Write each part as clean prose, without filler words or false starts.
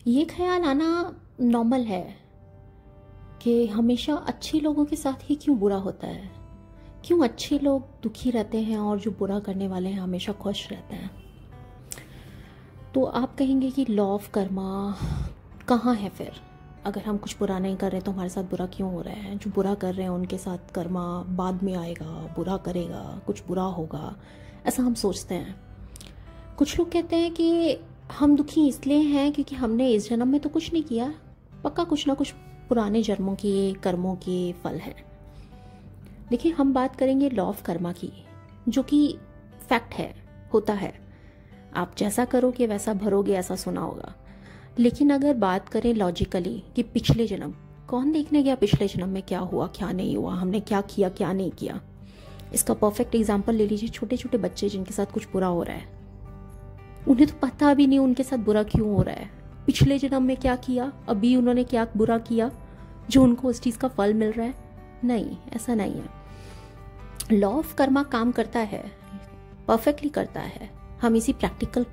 ये ख्याल आना नॉर्मल है कि हमेशा अच्छे लोगों के साथ ही क्यों बुरा होता है, क्यों अच्छे लोग दुखी रहते हैं और जो बुरा करने वाले हैं हमेशा खुश रहते हैं। तो आप कहेंगे कि लॉ ऑफ कर्मा कहाँ है फिर? अगर हम कुछ बुरा नहीं कर रहे तो हमारे साथ बुरा क्यों हो रहा है? जो बुरा कर रहे हैं उनके साथ कर्मा बाद में आएगा, बुरा करेगा, कुछ बुरा होगा, ऐसा हम सोचते हैं। कुछ लोग कहते हैं कि हम दुखी इसलिए हैं क्योंकि हमने इस जन्म में तो कुछ नहीं किया, पक्का कुछ ना कुछ पुराने जन्मों के कर्मों के फल हैं। देखिए, हम बात करेंगे लॉ ऑफ कर्मा की, जो कि फैक्ट है, होता है। आप जैसा करोगे वैसा भरोगे, ऐसा सुना होगा। लेकिन अगर बात करें लॉजिकली कि पिछले जन्म, कौन देखने गया पिछले जन्म में क्या हुआ क्या नहीं हुआ, हमने क्या किया क्या नहीं किया। इसका परफेक्ट एग्जाम्पल ले लीजिए, छोटे छोटे बच्चे जिनके साथ कुछ बुरा हो रहा है, उन्हें तो पता भी नहीं उनके साथ बुरा क्यों हो रहा है, पिछले जन्म में क्या किया, अभी उन्होंने क्या बुरा किया जो उनको उस चीज़ का फल मिल रहा है। नहीं, ऐसा नहीं है। लॉ ऑफ कर्मा काम करता है, परफेक्टली करता है। हम इसी प्रैक्टिकल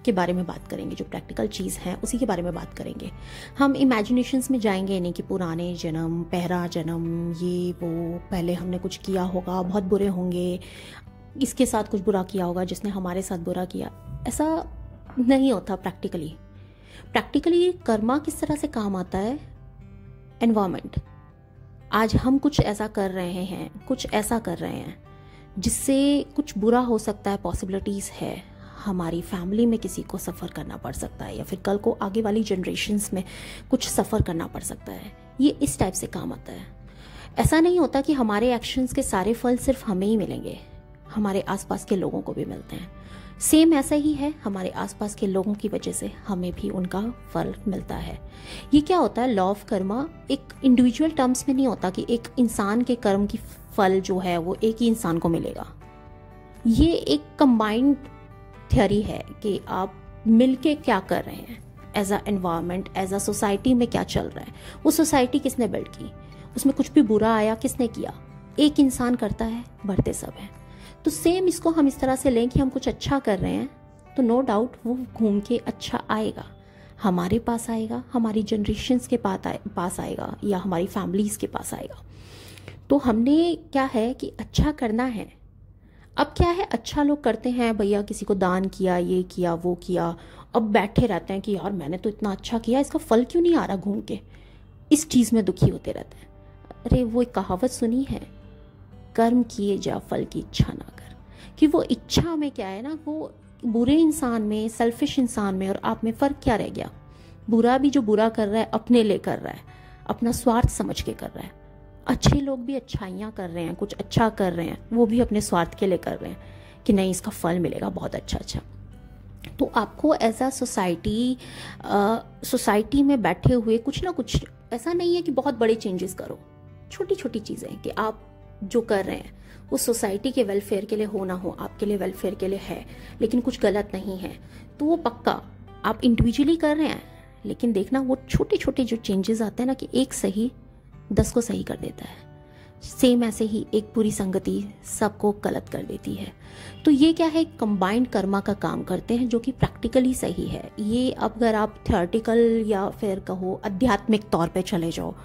के बारे में बात करेंगे, जो प्रैक्टिकल चीज़ है उसी के बारे में बात करेंगे। हम इमेजिनेशंस में जाएंगे नहीं कि पुराने जन्म, पहला जन्म, ये वो, पहले हमने कुछ किया होगा, बहुत बुरे होंगे, इसके साथ कुछ बुरा किया होगा जिसने हमारे साथ बुरा किया। ऐसा नहीं होता प्रैक्टिकली। प्रैक्टिकली कर्मा किस तरह से काम आता है? एनवायरमेंट। आज हम कुछ ऐसा कर रहे हैं, कुछ ऐसा कर रहे हैं जिससे कुछ बुरा हो सकता है, पॉसिबिलिटीज़ है। हमारी फैमिली में किसी को सफ़र करना पड़ सकता है, या फिर कल को आगे वाली जनरेशन्स में कुछ सफ़र करना पड़ सकता है। ये इस टाइप से काम आता है। ऐसा नहीं होता कि हमारे एक्शंस के सारे फल सिर्फ हमें ही मिलेंगे, हमारे आसपास के लोगों को भी मिलते हैं। सेम ऐसा ही है, हमारे आसपास के लोगों की वजह से हमें भी उनका फल मिलता है। ये क्या होता है? लॉ ऑफ कर्मा एक इंडिविजुअल टर्म्स में नहीं होता कि एक इंसान के कर्म की फल जो है वो एक ही इंसान को मिलेगा। ये एक कंबाइंड थ्योरी है कि आप मिलके क्या कर रहे हैं, as a environment, as a society में क्या चल रहा है, वो सोसाइटी किसने बिल्ड की, उसमें कुछ भी बुरा आया किसने किया, एक इंसान करता है, बढ़ते सब हैं। तो सेम इसको हम इस तरह से लें कि हम कुछ अच्छा कर रहे हैं तो नो डाउट वो घूम के अच्छा आएगा, हमारे पास आएगा, हमारी जनरेशन्स के पास आएगा, या हमारी फैमिलीज के पास आएगा। तो हमने क्या है कि अच्छा करना है। अब क्या है, अच्छा लोग करते हैं, भैया किसी को दान किया, ये किया, वो किया, अब बैठे रहते हैं कि यार मैंने तो इतना अच्छा किया, इसका फल क्यों नहीं आ रहा, घूम के इस चीज़ में दुखी होते रहते हैं। अरे वो एक कहावत सुनी है, कर्म किए जा फल की इच्छा ना कर। कि वो इच्छा में क्या है ना, वो बुरे इंसान में, सेल्फिश इंसान में और आप में फ़र्क क्या रह गया? बुरा भी जो बुरा कर रहा है अपने लिए कर रहा है, अपना स्वार्थ समझ के कर रहा है। अच्छे लोग भी अच्छाइयाँ कर रहे हैं, कुछ अच्छा कर रहे हैं, वो भी अपने स्वार्थ के लिए कर रहे हैं कि नहीं इसका फल मिलेगा बहुत अच्छा। तो आपको एज अ सोसाइटी में बैठे हुए कुछ ना कुछ, ऐसा नहीं है कि बहुत बड़े चेंजेस करो, छोटी छोटी चीज़ें कि आप जो कर रहे हैं वो सोसाइटी के वेलफेयर के लिए हो ना हो, आपके लिए वेलफेयर के लिए है, लेकिन कुछ गलत नहीं है, तो वो पक्का आप इंडिविजुअली कर रहे हैं। लेकिन देखना वो छोटे छोटे जो चेंजेस आते हैं ना, कि एक सही 10 को सही कर देता है। सेम ऐसे ही एक बुरी संगति सबको गलत कर देती है। तो ये क्या है, कंबाइंड कर्मा का काम करते हैं, जो कि प्रैक्टिकली सही है। ये अगर आप थियोरेटिकल या फिर कहो आध्यात्मिक तौर पे चले जाओ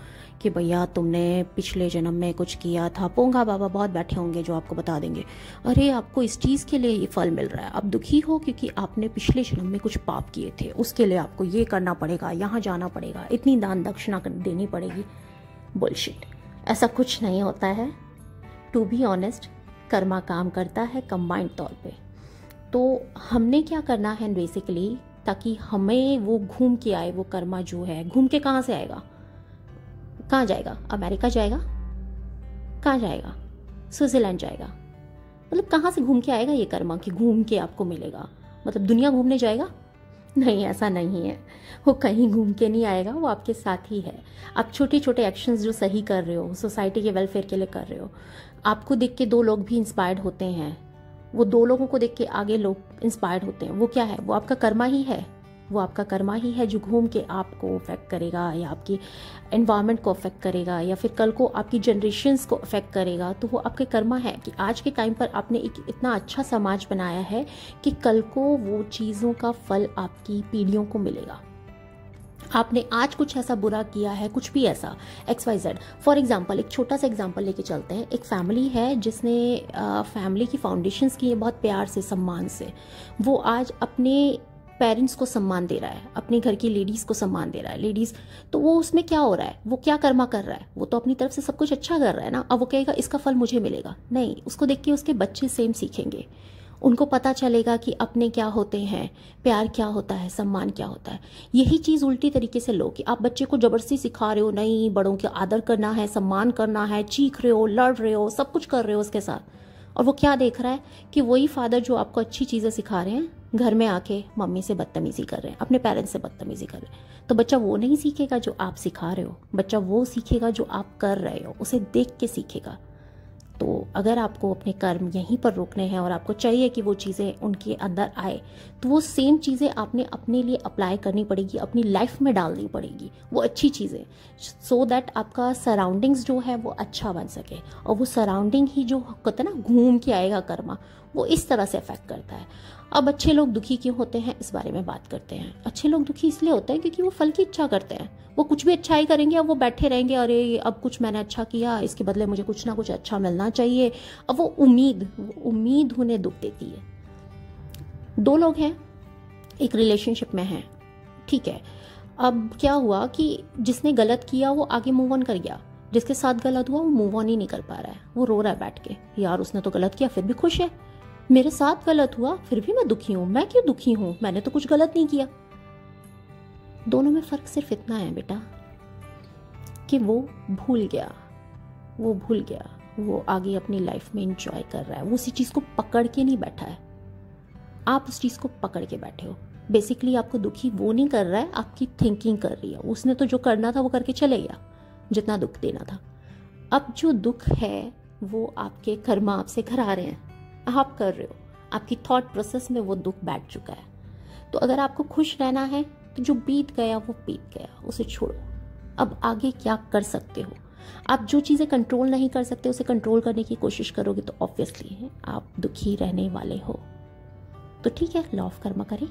कि भैया तुमने पिछले जन्म में कुछ किया था, पोंगा बाबा बहुत बैठे होंगे जो आपको बता देंगे, अरे आपको इस चीज़ के लिए ये फल मिल रहा है, आप दुखी हो क्योंकि आपने पिछले जन्म में कुछ पाप किए थे, उसके लिए आपको ये करना पड़ेगा, यहाँ जाना पड़ेगा, इतनी दान दक्षिणा देनी पड़ेगी। बुलशिट, ऐसा कुछ नहीं होता है। टू बी ऑनेस्ट, कर्मा काम करता है कंबाइंड तौर पे। तो हमने क्या करना है बेसिकली, ताकि हमें वो घूम के आए, वो कर्मा जो है घूम के कहाँ से आएगा, कहाँ जाएगा? अमेरिका जाएगा? कहाँ जाएगा? स्विट्जरलैंड जाएगा? मतलब कहाँ से घूम के आएगा ये कर्मा कि घूम के आपको मिलेगा? मतलब दुनिया घूमने जाएगा? नहीं, ऐसा नहीं है। वो कहीं घूम के नहीं आएगा, वो आपके साथ ही है। आप छोटे छोटे एक्शंस जो सही कर रहे हो, सोसाइटी के वेलफेयर के लिए कर रहे हो, आपको देख के 2 लोग भी इंस्पायर्ड होते हैं, वो 2 लोगों को देख के आगे लोग इंस्पायर्ड होते हैं। वो क्या है? वो आपका कर्मा ही है। वो आपका कर्मा ही है जो घूम के आपको अफेक्ट करेगा, या आपकी एनवायरनमेंट को अफेक्ट करेगा, या फिर कल को आपकी जनरेशन्स को अफेक्ट करेगा। तो वो आपके कर्मा है कि आज के टाइम पर आपने एक इतना अच्छा समाज बनाया है कि कल को वो चीज़ों का फल आपकी पीढ़ियों को मिलेगा। आपने आज कुछ ऐसा बुरा किया है, कुछ भी ऐसा XYZ। फॉर एग्जाम्पल, एक छोटा सा एग्जाम्पल लेके चलते हैं। एक फैमिली है जिसने फैमिली की फाउंडेशंस की है बहुत प्यार से, सम्मान से। वो आज अपने पेरेंट्स को सम्मान दे रहा है, अपने घर की लेडीज को सम्मान दे रहा है। लेडीज तो वो उसमें क्या हो रहा है, वो क्या कर्मा कर रहा है, वो तो अपनी तरफ से सब कुछ अच्छा कर रहा है ना। अब वो कहेगा इसका फल मुझे मिलेगा, नहीं। उसको देख के उसके बच्चे सेम सीखेंगे, उनको पता चलेगा कि अपने क्या होते हैं, प्यार क्या होता है, सम्मान क्या होता है। यही चीज़ उल्टी तरीके से लो कि आप बच्चे को जबरदस्ती सिखा रहे हो, नहीं बड़ों का आदर करना है, सम्मान करना है, चीख रहे हो, लड़ रहे हो, सब कुछ कर रहे हो उसके साथ। और वो क्या देख रहा है कि वही फादर जो आपको अच्छी चीज़ें सिखा रहे हैं, घर में आके मम्मी से बदतमीजी कर रहे हैं, अपने पेरेंट्स से बदतमीजी कर रहे हैं। तो बच्चा वो नहीं सीखेगा जो आप सिखा रहे हो, बच्चा वो सीखेगा जो आप कर रहे हो, उसे देख के सीखेगा। तो अगर आपको अपने कर्म यहीं पर रोकने हैं और आपको चाहिए कि वो चीज़ें उनके अंदर आए, तो वो सेम चीज़ें आपने अपने लिए अप्लाई करनी पड़ेगी, अपनी लाइफ में डालनी पड़ेगी, वो अच्छी चीज़ें, सो दैट आपका सराउंडिंग्स जो है वो अच्छा बन सके। और वो सराउंडिंग ही जो कहते हैं ना घूम के आएगा कर्मा, वो इस तरह से अफेक्ट करता है। अब अच्छे लोग दुखी क्यों होते हैं, इस बारे में बात करते हैं। अच्छे लोग दुखी इसलिए होते हैं क्योंकि वो फल की इच्छा करते हैं। वो कुछ भी अच्छाई करेंगे, अब वो बैठे रहेंगे, अरे अब कुछ मैंने अच्छा किया, इसके बदले मुझे कुछ ना कुछ अच्छा मिलना चाहिए। अब वो उम्मीद उन्हें दुख देती है। दो लोग हैं, एक रिलेशनशिप में हैं, ठीक है। अब क्या हुआ कि जिसने गलत किया वो आगे मूव ऑन कर गया, जिसके साथ गलत हुआ वो मूव ऑन ही नहीं कर पा रहा है। वो रो रहा है बैठ के, यार उसने तो गलत किया फिर भी खुश है, मेरे साथ गलत हुआ फिर भी मैं दुखी हूं, मैं क्यों दुखी हूं, मैंने तो कुछ गलत नहीं किया। दोनों में फर्क सिर्फ इतना है बेटा कि वो भूल गया, वो आगे अपनी लाइफ में एंजॉय कर रहा है, वो उसी चीज को पकड़ के नहीं बैठा है। आप उस चीज को पकड़ के बैठे हो। बेसिकली आपको दुखी वो नहीं कर रहा है, आपकी थिंकिंग कर रही है। उसने तो जो करना था वो करके चले गया, जितना दुख देना था। अब जो दुख है वो आपके कर्म आपसे करा रहे हैं, आप कर रहे हो, आपकी थॉट प्रोसेस में वो दुख बैठ चुका है। तो अगर आपको खुश रहना है तो जो बीत गया वो बीत गया, उसे छोड़ो। अब आगे क्या कर सकते हो, आप जो चीज़ें कंट्रोल नहीं कर सकते उसे कंट्रोल करने की कोशिश करोगे तो ऑब्वियसली आप दुखी रहने वाले हो। तो ठीक है, लॉ ऑफ कर्मा करें।